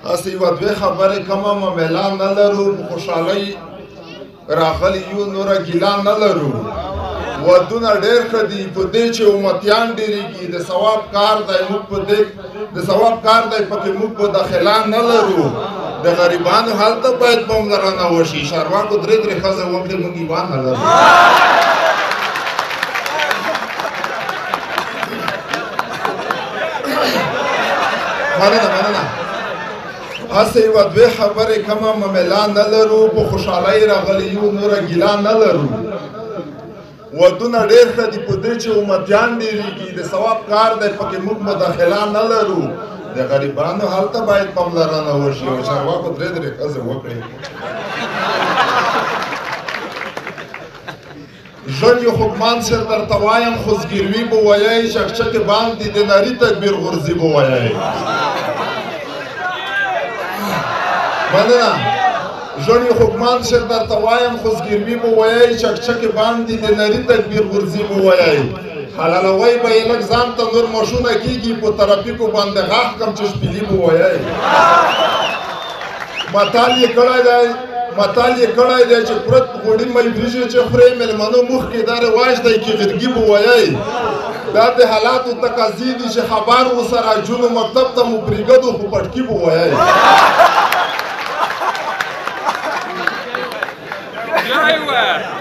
هسې یوه دوې خبرې کومه مېلان نه لرو په خوشحالۍ راغلي یو نوره ګیلان نه لرو ودونه ډېر ښه دي په دې چې امتیان ډېرېږي د ثواب کار دی موږ په دې د ثواب کار دی پکې موږ په داخلان نه لرو د غریبانو حال ته باید پاملرنه وشي چارواکو درې ښځې وکړي موږ ایمان نه لرو مننه هسې یوه دوې خبرې کومه مېلان نه لرو په خوشحالۍ راغلي یو نوره ګیلان نه لرو ودونه ډېر ښه دي په دې چې امتیان ډېرېږي د ثواب کار دی پکې موږ مداخلان نه لرو د غریبانو حال ته باید پاملرنه وشي او چارواکو درې ښځې وکړي ژوند یو خوږمان سر درته وایم خو زګیروي به وایئ چکچکې باندې د نري تکبیر غورځي به وایئ مننه ژوند یو خوږمان سر درته وایم خو زګیروي به وایئ چکچکې باندې د نري تکبیر غورځي به وایئ حلالوی به یې لږ ځان ته نور مشونه کېږي په ترافیکو باندې غاښ کم چې شپیلي به وایئ متال یې کړی دی چې پرت غوړي مې وریجې چې خورې مېلمنو مخکې دا رواج دی چې غرګي به وایئ دا د حالاتو تقاضي دي چې خبر ورسره جونو مکتب ته مو پرېږدو خو پټکي به وایئ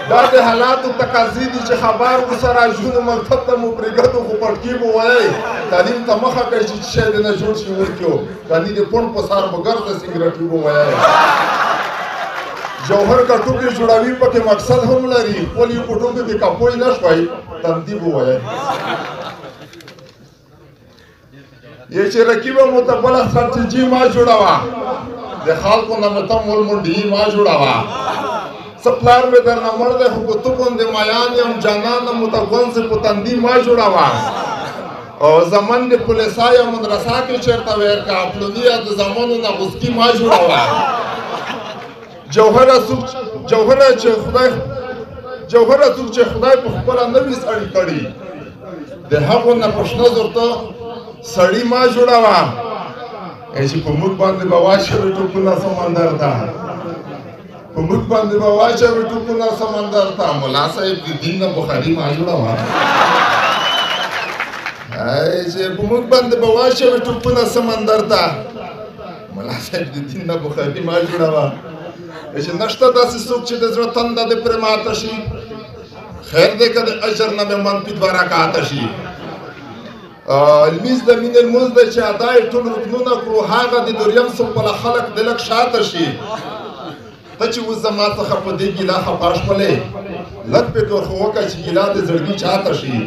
دا د حالاتو تقاضي دي چې خبر ورسره جونو مکتب ته مو پرېږدو خو پټکي به وایئ تعلیم ته مخه کوي چې شی دې نه جوړ شي ورکړو کاني د پونډ په سر به ګرځه سګرټي به وایئ جوهر کا ټوکې جوړوي پکې مقصد هم لري خپل یو په ټوکې کې کپوی نه شوی تندي به وایئ یې چې رقیبه مو ته بله ستراتیجي ما جوړوه د خلکو نه مو ته مولمونډي ما جوړوه څه پلار مې درنه مړ دی خو په تو باندې مایان یم جانانه مو ته ګونځې په تندي ما جوړوه او زمن د پولیسا یا مدرسه کې چېرته ویل که پلوني د زمانو نه غوسکي ما جوړوه جوهره څوک چې خدای په خپله نه وي سړي کړي د هغو نه په شنه زور ته سړي ما جوړوه چې په موږ باندې به واچوي ټوپونه سمندر ته په موږ باندې به واچوي ټوپونه سمندر ته ملا صاحب د دین نه بخاري ما جوړوه چې په موږ باندې به واچوي ټوپونه سمندر ته ملا صاحب د دین نه بخاري ما جوړوه چې نشته داسې څوک چې د زړه تنده دې پرې ماته شي خیر دی که د اجر نه مې منفي دوه رکعاته شي لمونځ د مینې لمونځ دی چې ادا یې ټول رکنونه کړو هغه د دریم سمپله خلک د لږ شاته شي ته چې اوس زما څخه په دې ګیله خفه شولې لږ فکر خو وکړه چې ګیله د زړګي چاته شي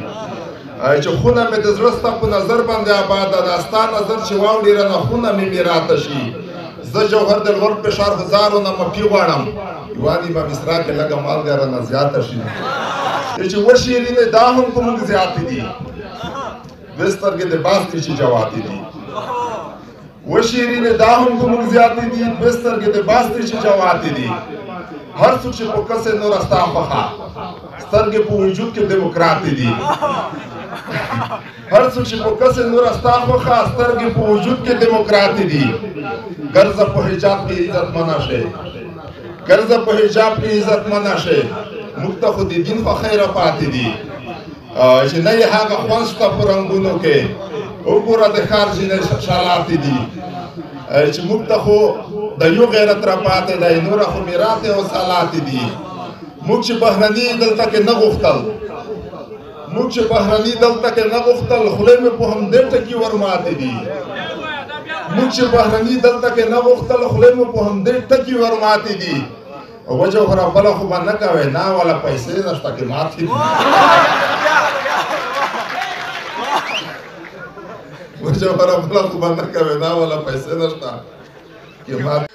چې خونه مې د زړه ستا په نظر باندې آباده ده ستا نظر چې واوړي رانه خونه مې میراته شي زه جوهر د لوړ فشار هزارو نه مفي غواړم یوانې به مصرا کې لږه مالګه رانه زیاته شي چې وشیرینې دا هم په موږ زیاتې دي دوې سترګې د باز دي چې جواتې دي وشیرینې دا هم په موږ زیاتې دي دوې سترګې د باز دي چې جواتې دي هر څوک چې په کسې نور ستا خوښه سترګې په وجود کې ډیموکراتې دي هر څوک چې په کسې نور ستا خوښه سترګې په وجود کې ډیموکراتې دي ګرځه په حجاب کې عزت منه شي ګرځه په حجاب کې عزت منه شي موږ ته خو د دین خو خیره پاتې دي چې نه یې هغه خوند شته په رنګونو کې وګوره د ښار ځینې شالاتې دي چې موږ ته خو د یو غیرت را پاتې دی نوره خو میراتې او سالاتې دي موږ چې بهرني دلته کې نه غوښتل خولې مې په همدې ټکي ورماتې دي موږ چې بهرني دلته کې نه غوښتل خولې مې په همدې ټکي ورماتې دي وجه خو بله خو به نه کوې نه والا پیسې نشته کې ماتې دي وجه خو بله خو به نه کوې نه والا پیسې نشته کې ماتې